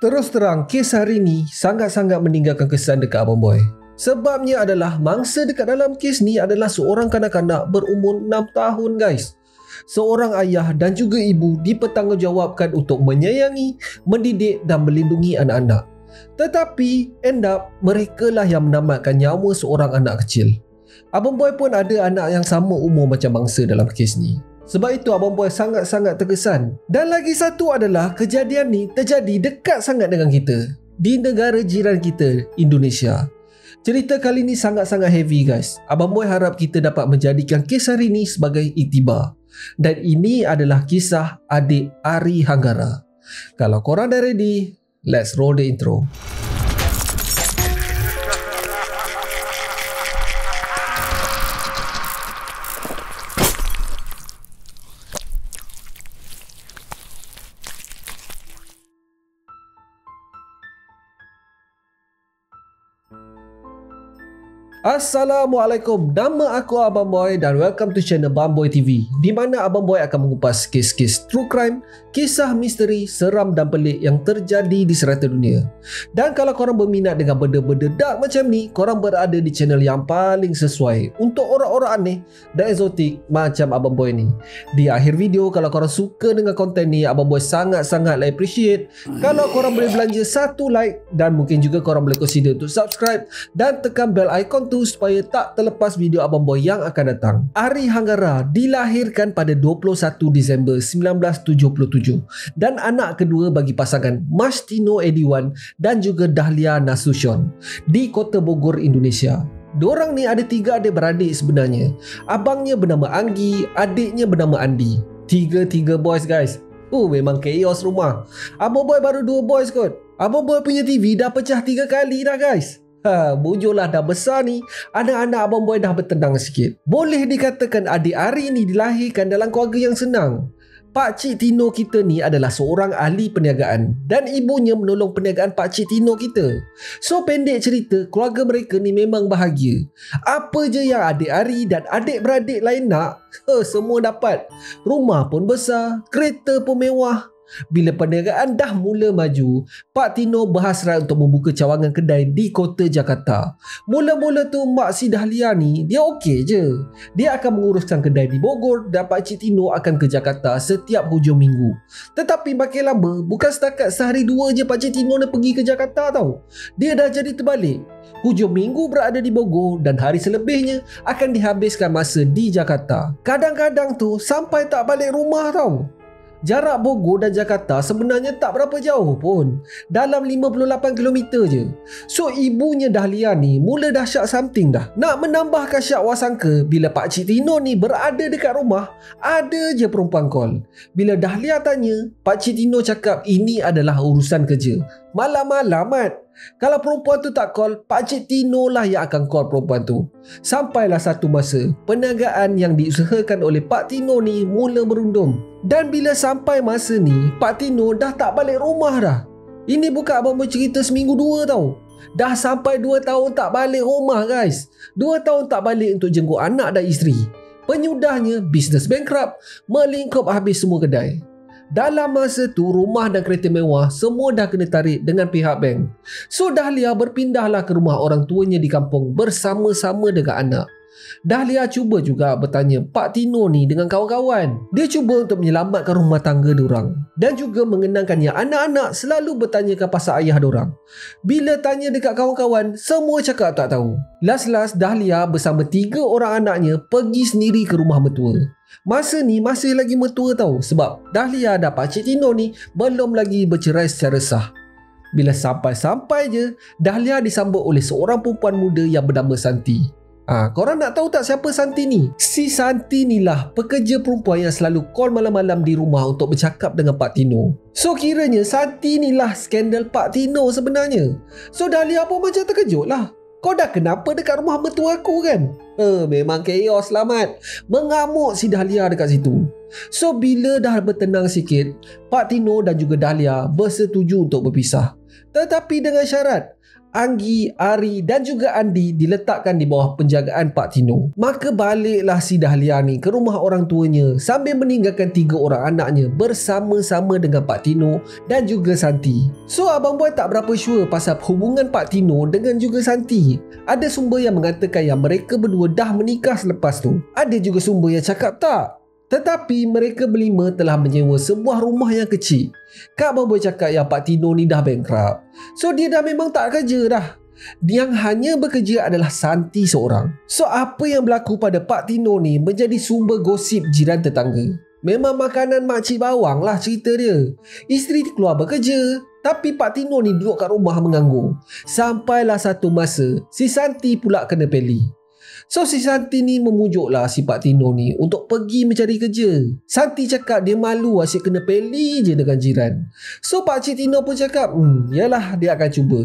Terus terang, kes hari ni sangat-sangat meninggalkan kesan dekat Abang Boy. Sebabnya adalah mangsa dekat dalam kes ni adalah seorang kanak-kanak berumur 6 tahun guys. Seorang ayah dan juga ibu dipertanggungjawabkan untuk menyayangi, mendidik dan melindungi anak-anak. Tetapi end up mereka lah yang menamatkan nyawa seorang anak kecil. Abang Boy pun ada anak yang sama umur macam mangsa dalam kes ni. Sebab itu Abang Boy sangat-sangat terkesan. Dan lagi satu adalah kejadian ni terjadi dekat sangat dengan kita, di negara jiran kita, Indonesia. Cerita kali ni sangat-sangat heavy guys. Abang Boy harap kita dapat menjadikan kes hari ni sebagai iktibar. Dan ini adalah kisah adik Ari Hanggara. Kalau korang dah ready, let's roll the intro. Assalamualaikum, nama aku Abang Boy dan welcome to channel Bamboy TV, di mana Abang Boy akan mengupas kes-kes true crime, kisah misteri, seram dan pelik yang terjadi di serata dunia. Dan kalau korang berminat dengan benda-benda dark macam ni, korang berada di channel yang paling sesuai untuk orang-orang aneh dan eksotik macam Abang Boy ni. Di akhir video, kalau korang suka dengan konten ni, Abang Boy sangat-sangat appreciate kalau korang boleh belanja satu like dan mungkin juga korang boleh consider untuk subscribe dan tekan bell icon tu supaya tak terlepas video Abang Boy yang akan datang. Ari Hanggara dilahirkan pada 21 Disember 1977 dan anak kedua bagi pasangan Mastino Ediwan dan juga Dahlia Nasution di Kota Bogor, Indonesia. Diorang ni ada 3 adik-beradik sebenarnya. Abangnya bernama Anggi, adiknya bernama Andi. Tiga boys guys. Memang chaos rumah. Abang Boy baru 2 boys kot. Abang Boy punya TV dah pecah 3 kali dah guys. Bujurlah dah besar ni, anak-anak Abang Boy dah bertenang sikit. Boleh dikatakan adik Ari ni dilahirkan dalam keluarga yang senang. Pakcik Tino kita ni adalah seorang ahli perniagaan dan ibunya menolong perniagaan Pakcik Tino kita. So pendek cerita, keluarga mereka ni memang bahagia. Apa je yang adik Ari dan adik-beradik lain nak, semua dapat. Rumah pun besar, kereta pun mewah. Bila perniagaan dah mula maju, Pak Tino berhasrat untuk membuka cawangan kedai di kota Jakarta. Mula-mula tu Mak Si Dahlia ni, dia okey je. Dia akan menguruskan kedai di Bogor dan Pak Cik Tino akan ke Jakarta setiap hujung minggu. Tetapi makin lama, bukan setakat sehari 2 je Pak Cik Tino dah pergi ke Jakarta tau. Dia dah jadi terbalik. Hujung minggu berada di Bogor dan hari selebihnya akan dihabiskan masa di Jakarta. Kadang-kadang tu sampai tak balik rumah tau. Jarak Bogor dan Jakarta sebenarnya tak berapa jauh pun, dalam 58 km je. So ibunya Dahlia ni mula dah syak something dah. Nak menambahkan syak wasangka, bila Pakcik Tino ni berada dekat rumah, ada je perempuan call. Bila Dahlia tanya, Pakcik Tino cakap ini adalah urusan kerja. Malam-malam Mat. Kalau perempuan tu tak call, Pakcik Tino lah yang akan call perempuan tu. Sampailah satu masa, perniagaan yang diusahakan oleh Pak Tino ni mula merundum. Dan bila sampai masa ni, Pak Tino dah tak balik rumah dah. Ini bukan Abang Boy cerita seminggu 2 tau. Dah sampai 2 tahun tak balik rumah guys. 2 tahun tak balik untuk jenguk anak dan isteri. Penyudahnya, bisnes bankrupt, melingkup habis semua kedai. Dalam masa tu, rumah dan kereta mewah semua dah kena tarik dengan pihak bank. So Dahlia berpindahlah ke rumah orang tuanya di kampung bersama-sama dengan anak. Dahlia cuba juga bertanya Pak Tino ni dengan kawan-kawan. Dia cuba untuk menyelamatkan rumah tangga diorang dan juga mengenangkan yang anak-anak selalu bertanyakan pasal ayah diorang. Bila tanya dekat kawan-kawan, semua cakap tak tahu. Last Dahlia bersama 3 orang anaknya pergi sendiri ke rumah mertua. Masa ni masih lagi mertua tau, sebab Dahlia dan Pakcik Tino ni belum lagi bercerai secara sah. Bila sampai-sampai je, Dahlia disambut oleh seorang perempuan muda yang bernama Santi. Korang nak tahu tak siapa Santi ni? Si Santi ni lah pekerja perempuan yang selalu call malam-malam di rumah untuk bercakap dengan Pak Tino. So kiranya Santi ni lah skandal Pak Tino sebenarnya. So Dahlia pun macam terkejut lah. Kau dah kenapa dekat rumah mertua aku kan? Memang chaos lah Mat. Mengamuk si Dahlia dekat situ. So bila dah bertenang sikit, Pak Tino dan juga Dahlia bersetuju untuk berpisah. Tetapi dengan syarat, Anggi, Ari dan juga Andi diletakkan di bawah penjagaan Pak Tino. Maka baliklah si Dahlia ni ke rumah orang tuanya sambil meninggalkan 3 orang anaknya bersama-sama dengan Pak Tino dan juga Santi. So Abang Boy tak berapa sure pasal hubungan Pak Tino dengan juga Santi. Ada sumber yang mengatakan yang mereka berdua dah menikah selepas tu. Ada juga sumber yang cakap tak. Tetapi mereka berlima telah menyewa sebuah rumah yang kecil. Kak Abang Boy cakap yang Pak Tino ni dah bankrupt. So dia dah memang tak kerja dah. Yang hanya bekerja adalah Santi seorang. So apa yang berlaku pada Pak Tino ni menjadi sumber gosip jiran tetangga. Memang makanan makcik bawang lah cerita dia. Isteri keluar bekerja, tapi Pak Tino ni duduk kat rumah menganggur. Sampailah satu masa si Santi pula kena peli. So si Santi ni memujuklah si Pak Tino ni untuk pergi mencari kerja. Santi cakap dia malu asyik kena peli je dengan jiran. So Pak Cik Tino pun cakap, yalah dia akan cuba.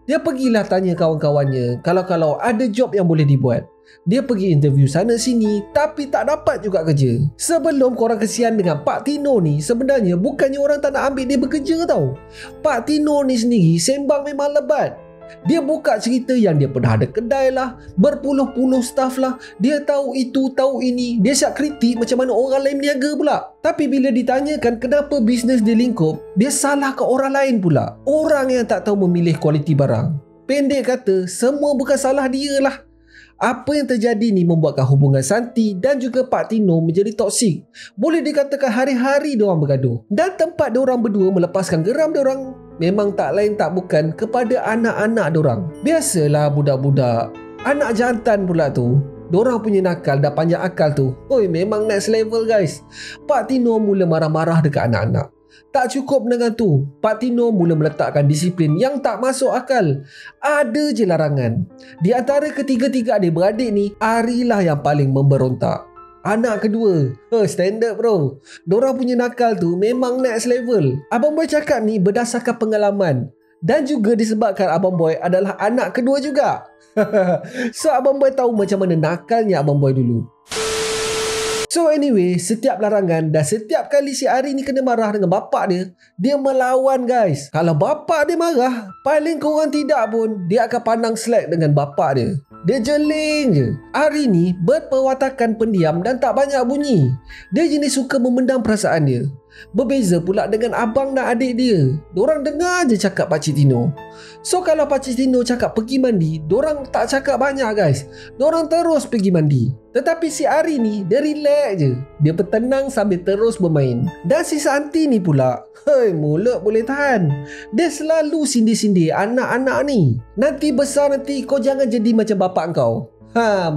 Dia pergilah tanya kawan-kawannya kalau ada job yang boleh dibuat. Dia pergi interview sana sini tapi tak dapat juga kerja. Sebelum korang kesian dengan Pak Tino ni, sebenarnya bukannya orang tak nak ambil dia bekerja tau. Pak Tino ni sendiri sembang memang lebat. Dia buka cerita yang dia pernah ada kedai lah, berpuluh-puluh staff lah. Dia tahu itu, tahu ini. Dia siap kritik macam mana orang lain berniaga pula. Tapi bila ditanyakan kenapa bisnes dia lingkup, dia salah ke orang lain pula. Orang yang tak tahu memilih kualiti barang. Pendek kata, semua bukan salah dia lah. Apa yang terjadi ni membuatkan hubungan Santi dan juga Pak Tino menjadi toksik. Boleh dikatakan hari-hari diorang bergaduh. Dan tempat diorang berdua melepaskan geram diorang memang tak lain tak bukan kepada anak-anak diorang. Biasalah budak-budak, anak jantan pula tu, diorang punya nakal dah panjang akal tu. Oi, memang next level guys. Pak Tino mula marah-marah dekat anak-anak. Tak cukup dengan tu, Pak Tino mula meletakkan disiplin yang tak masuk akal. Ada je larangan. Di antara ketiga-tiga adik-beradik ni, Ari lah yang paling memberontak. Anak kedua, standard bro. Diorang punya nakal tu memang next level. Abang Boy cakap ni berdasarkan pengalaman. Dan juga disebabkan Abang Boy adalah anak kedua juga. So Abang Boy tahu macam mana nakalnya Abang Boy dulu. So anyway, setiap larangan dan setiap kali si Ari ni kena marah dengan bapak dia, dia melawan guys. Kalau bapak dia marah, paling korang tidak pun dia akan pandang slack dengan bapak dia. Dia jeling je. Ari ni berperwatakan pendiam dan tak banyak bunyi. Dia jenis suka memendam perasaan dia. Berbeza pula dengan abang dan adik dia. Diorang dengar je cakap Pakcik Tino. So kalau Pakcik Tino cakap pergi mandi, diorang tak cakap banyak guys. Diorang terus pergi mandi. Tetapi si Ari ni, dia relax je. Dia bertenang sambil terus bermain. Dan si Santi ni pula, mulut boleh tahan. Dia selalu sindir-sindir anak-anak ni. Nanti besar nanti kau jangan jadi macam bapak kau.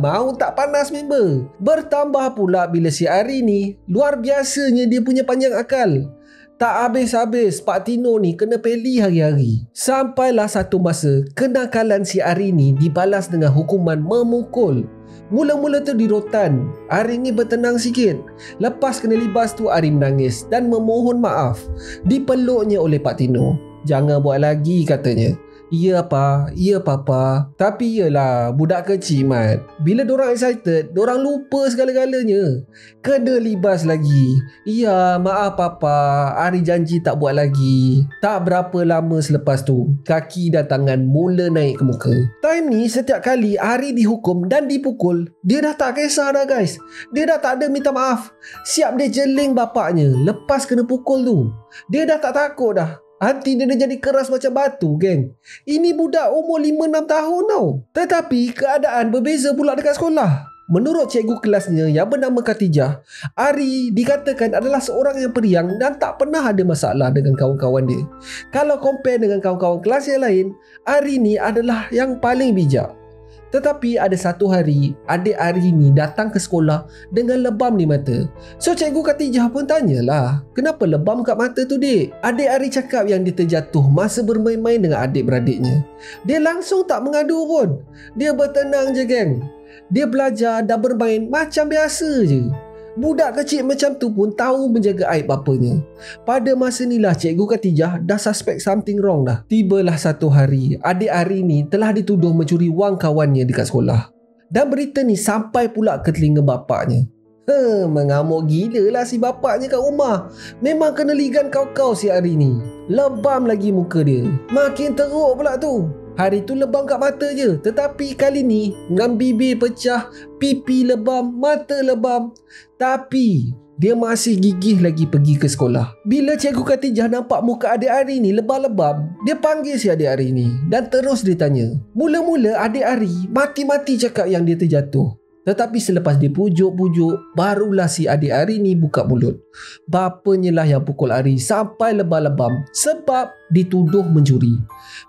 Mau tak panas member. Bertambah pula bila si Ari ni, luar biasanya dia punya panjang akal. Tak habis-habis Pak Tino ni kena peli hari-hari. Sampailah satu masa, kenakalan si Ari ni dibalas dengan hukuman memukul. Mula-mula tu di rotan, Ari ni bertenang sikit. Lepas kena libas tu Ari menangis dan memohon maaf. Dipeluknya oleh Pak Tino. Jangan buat lagi katanya. Ya pa, ya papa. Tapi yalah, budak kecil Mat. Bila dorang excited, dorang lupa segala-galanya. Kena libas lagi. Ya, maaf papa, Ari janji tak buat lagi. Tak berapa lama selepas tu, kaki dan tangan mula naik ke muka. Time ni setiap kali Ari dihukum dan dipukul, dia dah tak kisah dah guys. Dia dah tak ada minta maaf. Siap dia jeling bapaknya lepas kena pukul tu. Dia dah tak takut dah. Hati dia dah jadi keras macam batu geng. Ini budak umur 5-6 tahun tau. Tetapi keadaan berbeza pula dekat sekolah. Menurut cikgu kelasnya yang bernama Khatijah, Ari dikatakan adalah seorang yang periang dan tak pernah ada masalah dengan kawan-kawan dia. Kalau compare dengan kawan-kawan kelas yang lain, Ari ni adalah yang paling bijak. Tetapi ada satu hari, adik Ari ni datang ke sekolah dengan lebam di mata. So cikgu Khatijah pun tanyalah, kenapa lebam kat mata tu dik? Adik Ari cakap yang dia terjatuh masa bermain-main dengan adik-beradiknya. Dia langsung tak mengadu pun. Dia bertenang je geng. Dia belajar dan bermain macam biasa je. Budak kecil macam tu pun tahu menjaga aib bapanya. Pada masa inilah cikgu Khatijah dah suspect something wrong dah. Tibalah satu hari, adik Ari ni telah dituduh mencuri wang kawannya dekat sekolah. Dan berita ni sampai pula ke telinga bapaknya. Mengamuk gila lah si bapaknya kat rumah. Memang kena ligan kau-kau si Ari ni. Lebam lagi muka dia. Makin teruk pula tu. Hari tu lebam kat mata je, tetapi kali ni dengan bibir pecah, pipi lebam, mata lebam, tapi dia masih gigih lagi pergi ke sekolah. Bila Cikgu Khatijah nampak muka adik Ari ni lebam-lebam, dia panggil si adik Ari ni dan terus ditanya. Mula-mula adik Ari mati-mati cakap yang dia terjatuh. Tetapi selepas dipujuk-pujuk, barulah si adik Ari ni buka mulut. Bapanya lah yang pukul Ari sampai lebam-lebam sebab dituduh mencuri.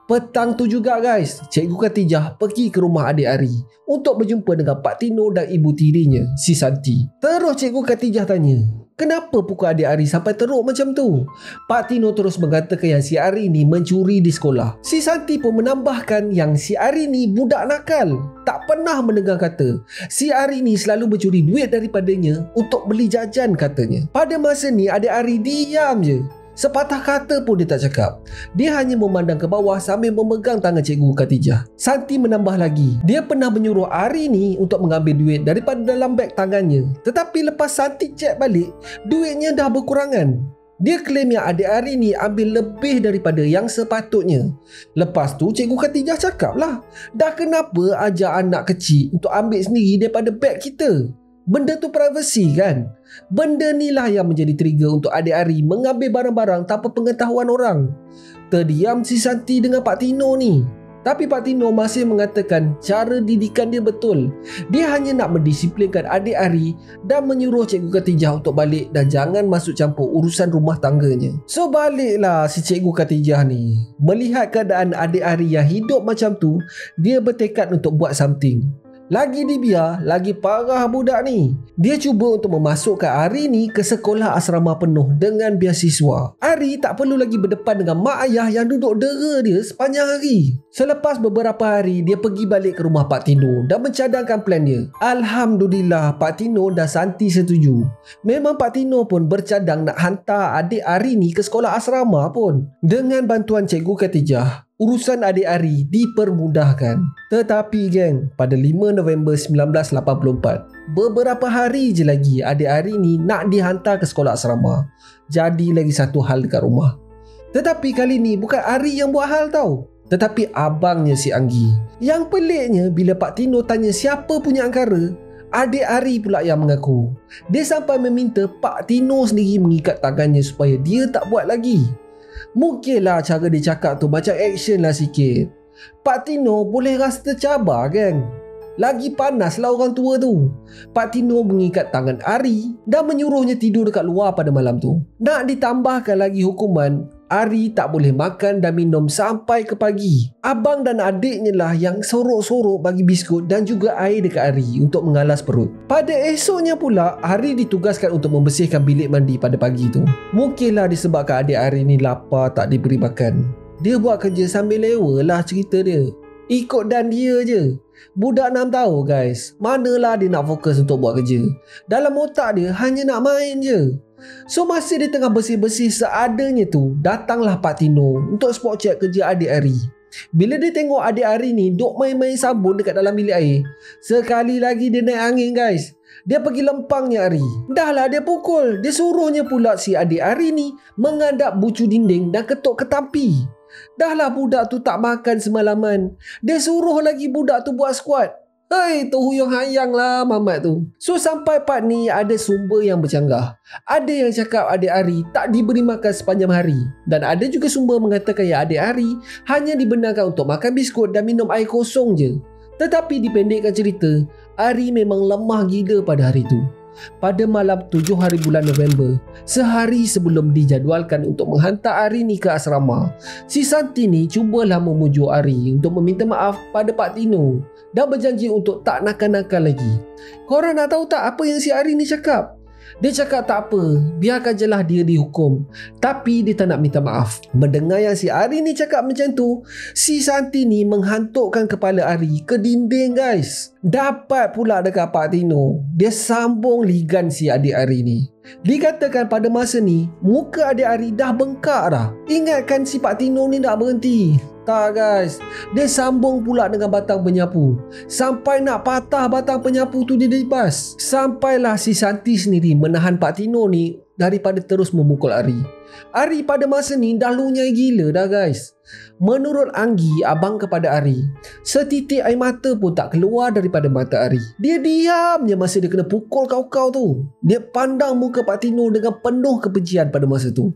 Petang tu juga guys, Cikgu Khatijah pergi ke rumah adik Ari untuk berjumpa dengan Pak Tino dan ibu tirinya, si Santi. Terus Cikgu Khatijah tanya, kenapa pukul adik Ari sampai teruk macam tu? Pak Tino terus mengatakan yang si Ari ni mencuri di sekolah. Si Santi pun menambahkan yang si Ari ni budak nakal, tak pernah mendengar kata. Si Ari ni selalu mencuri duit daripadanya untuk beli jajan katanya. Pada masa ni adik Ari diam je. Sepatah kata pun dia tak cakap. Dia hanya memandang ke bawah sambil memegang tangan Cikgu Khatijah. Santi menambah lagi, dia pernah menyuruh Ari ni untuk mengambil duit daripada dalam beg tangannya. Tetapi lepas Santi cek balik, duitnya dah berkurangan. Dia claim yang adik Ari ni ambil lebih daripada yang sepatutnya. Lepas tu Cikgu Khatijah cakap lah, dah kenapa ajar anak kecil untuk ambil sendiri daripada beg kita? Benda tu privacy kan? Benda ni lah yang menjadi trigger untuk adik Ari mengambil barang-barang tanpa pengetahuan orang. Terdiam si Santi dengan Pak Tino ni. Tapi Pak Tino masih mengatakan cara didikan dia betul. Dia hanya nak mendisiplinkan adik Ari dan menyuruh Cikgu Khatijah untuk balik dan jangan masuk campur urusan rumah tangganya. So baliklah si Cikgu Khatijah ni. Melihat keadaan adik Ari yang hidup macam tu, dia bertekad untuk buat something. Lagi dibiar, lagi parah budak ni. Dia cuba untuk memasukkan Ari ni ke sekolah asrama penuh dengan beasiswa. Ari tak perlu lagi berdepan dengan mak ayah yang duduk dera dia sepanjang hari. Selepas beberapa hari, dia pergi balik ke rumah Pak Tino dan mencadangkan plan dia. Alhamdulillah, Pak Tino dan Santi setuju. Memang Pak Tino pun bercadang nak hantar adik Ari ni ke sekolah asrama pun. Dengan bantuan Cikgu Khatijah, urusan adik Ari dipermudahkan. Tetapi geng, pada 5 November 1984, beberapa hari je lagi adik Ari ni nak dihantar ke sekolah asrama. Jadi lagi satu hal dekat rumah. Tetapi kali ni bukan Ari yang buat hal tau, tetapi abangnya si Anggi. Yang peliknya bila Pak Tino tanya siapa punya angkara, adik Ari pula yang mengaku. Dia sampai meminta Pak Tino sendiri mengikat tangannya supaya dia tak buat lagi. Mungkinlah cara dia cakap tu macam action lah sikit. Pak Tino boleh rasa tercabar geng. Lagi panaslah orang tua tu. Pak Tino mengikat tangan Ari dan menyuruhnya tidur dekat luar pada malam tu. Nak ditambahkan lagi hukuman, Ari tak boleh makan dan minum sampai ke pagi. Abang dan adiknya lah yang sorok-sorok bagi biskut dan juga air dekat Ari untuk mengalas perut. Pada esoknya pula, Ari ditugaskan untuk membersihkan bilik mandi pada pagi tu. Mungkinlah disebabkan adik Ari ni lapar tak diberi makan. Dia buat kerja sambil lewa lah cerita dia. Ikut dan dia je. Budak 6 tahun guys, manalah dia nak fokus untuk buat kerja. Dalam otak dia hanya nak main je. So masa dia tengah bersih-bersih seadanya tu, datanglah Pak Tino untuk spot check kerja adik Ari. Bila dia tengok adik Ari ni duk main-main sabun dekat dalam bilik air, sekali lagi dia naik angin guys. Dia pergi lempangnya Ari. Dah lah dia pukul. Dia suruhnya pula si adik Ari ni mengadap bucu dinding dan ketuk ketampi. Dah lah budak tu tak makan semalaman. Dia suruh lagi budak tu buat squat. Hei, tu huyung hayang lah mamat tu. So sampai part ni ada sumber yang bercanggah. Ada yang cakap adik Ari tak diberi makan sepanjang hari. Dan ada juga sumber mengatakan yang adik Ari hanya dibenarkan untuk makan biskut dan minum air kosong je. Tetapi dipendekkan cerita, Ari memang lemah gila pada hari tu. Pada malam 7 hari bulan November, sehari sebelum dijadualkan untuk menghantar Ari ni ke asrama, si Santi ni cubalah memujuk Ari untuk meminta maaf pada Pak Tino dan berjanji untuk tak nakal-nakal lagi. Korang nak tahu tak apa yang si Ari ni cakap? Dia cakap tak apa, biarkan je lah dia dihukum. Tapi dia tak nak minta maaf. Mendengar yang si Ari ni cakap macam tu, si Santi ni menghantukkan kepala Ari ke dinding guys. Dapat pula dekat Pak Tino. Dia sambung ligan si adik Ari ni. Dikatakan pada masa ni, muka adik Ari dah bengkak dah. Ingatkan si Pak Tino ni tak berhenti. Tak guys, dia sambung pula dengan batang penyapu. Sampai nak patah batang penyapu tu dia libas. Sampailah si Santi sendiri menahan Pak Tino ni daripada terus memukul Ari. Ari pada masa ni dah lunyai gila dah guys. Menurut Anggi, abang kepada Ari, setitik air mata pun tak keluar daripada mata Ari. Dia diam je masa dia kena pukul kau-kau tu. Dia pandang muka Pak Tino dengan penuh kebencian pada masa tu.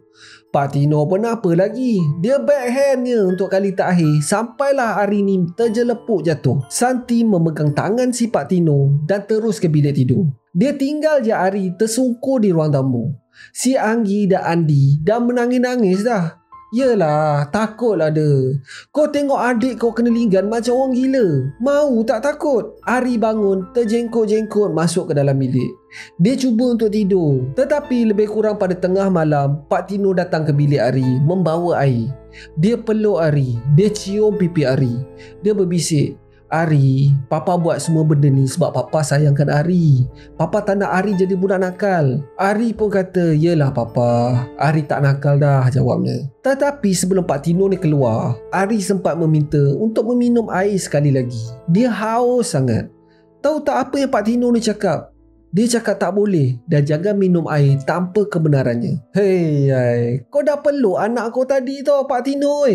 Pak Tino pun apa lagi, dia backhandnya untuk kali terakhir sampailah Ari ni terjelepuk jatuh. Santi memegang tangan si Pak Tino dan terus ke bilik tidur. Dia tinggal je Ari tersungkur di ruang tamu. Si Anggi dan Andi dah menangis-nangis dah. Yelah, takutlah dia. Kau tengok adik kau kena linggan macam orang gila. Mau tak takut? Ari bangun, terjengkut-jengkut masuk ke dalam bilik. Dia cuba untuk tidur. Tetapi lebih kurang pada tengah malam, Pak Tino datang ke bilik Ari membawa air. Dia peluk Ari. Dia cium pipi Ari. Dia berbisik, Ari, Papa buat semua benda ni sebab Papa sayangkan Ari. Papa tak nak Ari jadi budak nakal. Ari pun kata, yelah Papa, Ari tak nakal dah, jawabnya. Tetapi sebelum Pak Tino ni keluar, Ari sempat meminta untuk meminum air sekali lagi. Dia haus sangat. Tahu tak apa yang Pak Tino ni cakap? Dia cakap tak boleh dan jangan minum air tanpa kebenarannya. Hei, kau dah peluk anak kau tadi tau Pak Tino.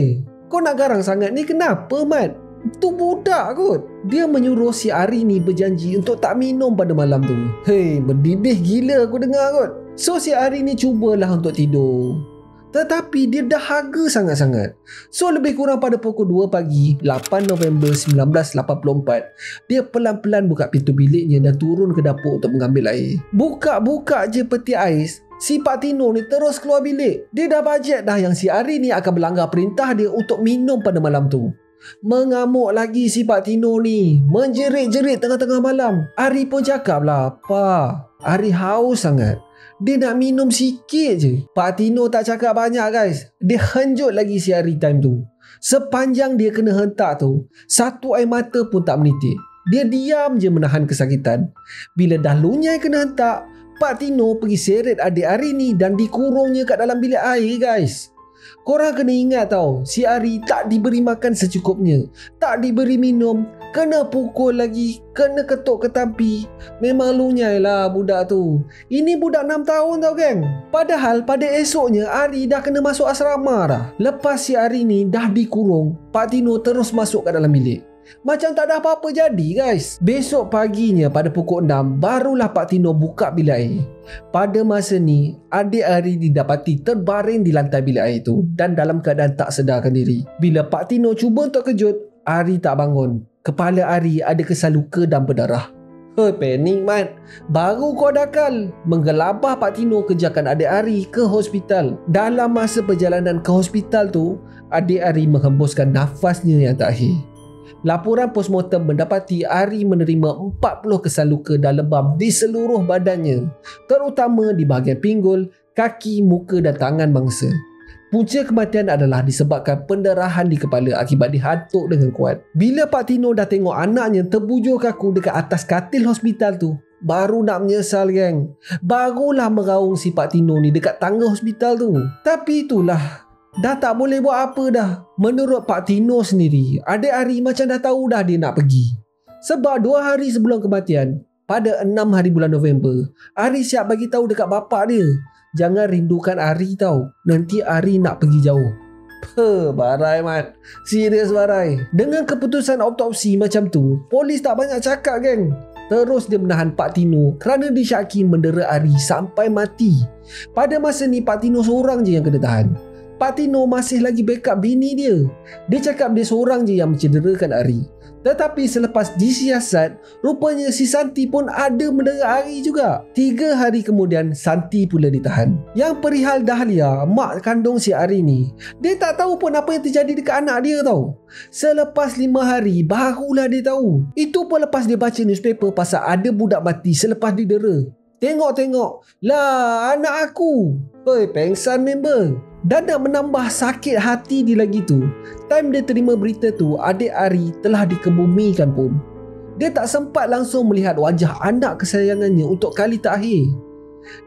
Kau nak garang sangat ni kenapa, Mat? Tu budak kot. Dia menyuruh si Ari ni berjanji untuk tak minum pada malam tu. Hei, berdidih gila aku dengar kot. So si Ari ni cubalah untuk tidur. Tetapi dia dahaga sangat-sangat. So lebih kurang pada pukul 2 pagi 8 November 1984, dia pelan-pelan buka pintu biliknya dan turun ke dapur untuk mengambil air. Buka-buka je peti ais, si Pak Tino ni terus keluar bilik. Dia dah bajet dah yang si Ari ni akan melanggar perintah dia untuk minum pada malam tu. Mengamuk lagi si Pak Tino ni, menjerit-jerit tengah-tengah malam. Ari pun cakap lah, Pa, Ari haus sangat. Dia nak minum sikit je. Pak Tino tak cakap banyak guys. Dia henjut lagi si Ari time tu. Sepanjang dia kena hentak tu, satu air mata pun tak menitik. Dia diam je menahan kesakitan. Bila dah lunyai kena hentak, Pak Tino pergi seret adik Ari ni dan dikurungnya kat dalam bilik air guys. Korang kena ingat tau, si Ari tak diberi makan secukupnya, tak diberi minum, kena pukul lagi, kena ketuk ke tampi. Memang lunyai lah budak tu. Ini budak 6 tahun tau geng. Padahal pada esoknya Ari dah kena masuk asrama dah. Lepas si Ari ni dah dikurung, Pak Tino terus masuk ke dalam bilik. Macam tak ada apa-apa jadi guys. Besok paginya pada pukul 6 barulah Pak Tino buka bilik air. Pada masa ni adik Ari didapati terbaring di lantai bilik air itu dan dalam keadaan tak sedarkan diri. Bila Pak Tino cuba untuk kejut, Ari tak bangun. Kepala Ari ada kesan luka dan berdarah. Panik Mat. Baru kau dakal. Menggelabah Pak Tino kejarkan adik Ari ke hospital. Dalam masa perjalanan ke hospital tu, adik Ari menghembuskan nafasnya yang terakhir. Laporan postmortem mendapati Ari menerima 40 kesan luka dan lebam di seluruh badannya, terutama di bahagian pinggul, kaki, muka dan tangan mangsa. Punca kematian adalah disebabkan pendarahan di kepala akibat dihantuk dengan kuat. Bila Pak Tino dah tengok anaknya terbujur kaku dekat atas katil hospital tu, baru nak menyesal geng. Barulah meraung si Pak Tino ni dekat tangga hospital tu. Tapi itulah, dah tak boleh buat apa dah. Menurut Pak Tino sendiri, adik Ari macam dah tahu dah dia nak pergi. Sebab 2 hari sebelum kematian, pada 6 hari bulan November, Ari siap bagi tahu dekat bapak dia, jangan rindukan Ari tau, nanti Ari nak pergi jauh. Barai Mat. Serius barai. Dengan keputusan autopsi macam tu, polis tak banyak cakap geng. Terus dia menahan Pak Tino kerana disyaki mendera Ari sampai mati. Pada masa ni Pak Tino seorang je yang kena tahan. Pak Tino masih lagi backup bini dia. Dia cakap dia seorang je yang mencederakan Ari. Tetapi selepas disiasat, rupanya si Santi pun ada mendera Ari juga. 3 hari kemudian, Santi pula ditahan. Yang perihal Dahlia, mak kandung si Ari ni, dia tak tahu pun apa yang terjadi dekat anak dia tau. Selepas 5 hari, barulah dia tahu. Itu pun lepas dia baca newspaper pasal ada budak mati selepas didera. Tengok-tengok, lah anak aku. Pengsan member. Dan nak menambah sakit hati dia lagi tu, time dia terima berita tu, adik Ari telah dikebumikan pun. Dia tak sempat langsung melihat wajah anak kesayangannya untuk kali terakhir.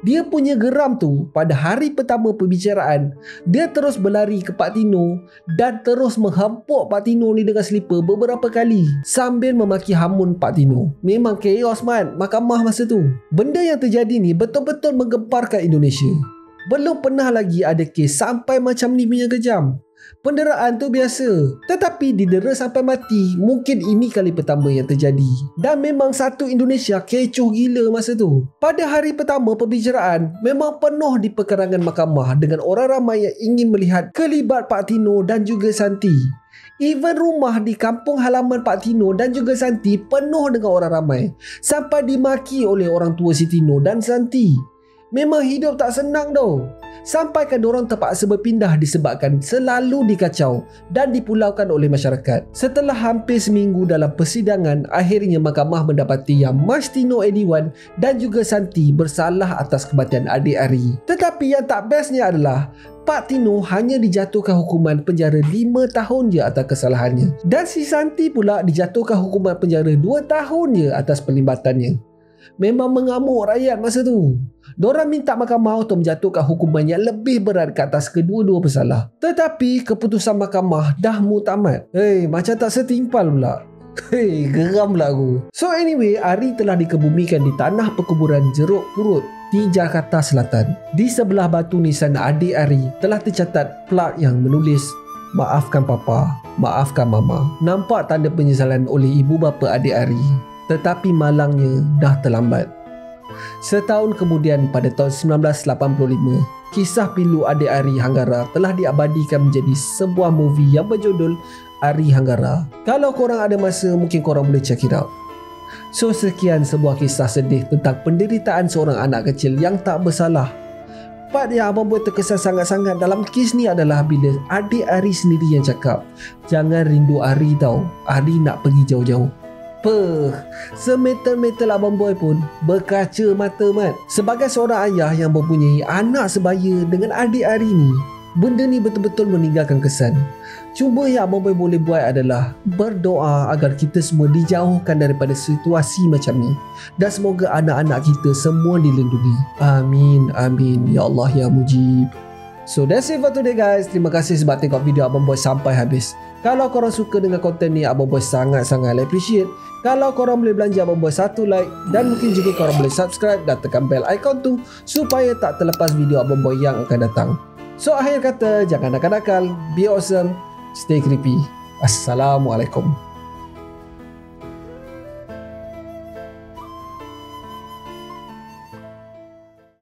Dia punya geram tu, pada hari pertama perbicaraan, dia terus berlari ke Pak Tino dan terus menghempuk Pak Tino ni dengan selipar beberapa kali sambil memaki hamun Pak Tino. Memang chaos man, mahkamah masa tu. Benda yang terjadi ni betul-betul menggemparkan Indonesia. Belum pernah lagi ada kes sampai macam ni punya kejam. Penderaan tu biasa, tetapi didera sampai mati mungkin ini kali pertama yang terjadi. Dan memang satu Indonesia kecoh gila masa tu. Pada hari pertama pembicaraan, memang penuh di perkarangan mahkamah dengan orang ramai yang ingin melihat kelibat Pak Tino dan juga Santi. Even rumah di kampung halaman Pak Tino dan juga Santi penuh dengan orang ramai, sampai dimaki oleh orang tua si Tino dan Santi. Memang hidup tak senang tau. Sampaikan diorang terpaksa berpindah disebabkan selalu dikacau dan dipulaukan oleh masyarakat. Setelah hampir seminggu dalam persidangan, akhirnya mahkamah mendapati yang Mas Tino Ediwan dan juga Santi bersalah atas kematian adik Ari. Tetapi yang tak bestnya adalah Pak Tino hanya dijatuhkan hukuman penjara 5 tahun je atas kesalahannya. Dan si Santi pula dijatuhkan hukuman penjara 2 tahun je atas perlibatannya. Memang mengamuk rakyat masa tu. Diorang minta mahkamah untuk menjatuhkan hukuman yang lebih berat ke atas kedua-dua bersalah. Tetapi keputusan mahkamah dah muktamad. Macam tak setimpal pula. Geram lah aku. So anyway, Ari telah dikebumikan di tanah perkuburan Jeruk Purut di Jakarta Selatan. Di sebelah batu nisan adik Ari telah tercatat plak yang menulis, "Maafkan Papa, maafkan Mama." Nampak tanda penyesalan oleh ibu bapa adik Ari. Tetapi malangnya dah terlambat. Setahun kemudian pada tahun 1985, kisah pilu adik Ari Hanggara telah diabadikan menjadi sebuah movie yang berjudul Ari Hanggara. Kalau korang ada masa, mungkin korang boleh check it out. So sekian sebuah kisah sedih tentang penderitaan seorang anak kecil yang tak bersalah. Part yang abang buat terkesan sangat-sangat dalam kes ni adalah bila adik Ari sendiri yang cakap, "Jangan rindu Ari tau, Ari nak pergi jauh-jauh." Semetel-metel abang boy pun berkaca mata mat. Sebagai seorang ayah yang mempunyai anak sebaya dengan adik Ari ni, benda ni betul-betul meninggalkan kesan. Cuma yang abang boy boleh buat adalah berdoa agar kita semua dijauhkan daripada situasi macam ni. Dan semoga anak-anak kita semua dilindungi. Amin, amin. Ya Allah, ya Mujib. So that's it for today guys. Terima kasih sebab tengok video abang boy sampai habis. Kalau korang suka dengan konten ni, abang boy sangat-sangat appreciate kalau korang boleh belanja abang boy 1 like, dan mungkin juga korang boleh subscribe dan tekan bell icon tu supaya tak terlepas video abang boy yang akan datang. So akhir kata, jangan nakal-nakal, be awesome, stay creepy. Assalamualaikum.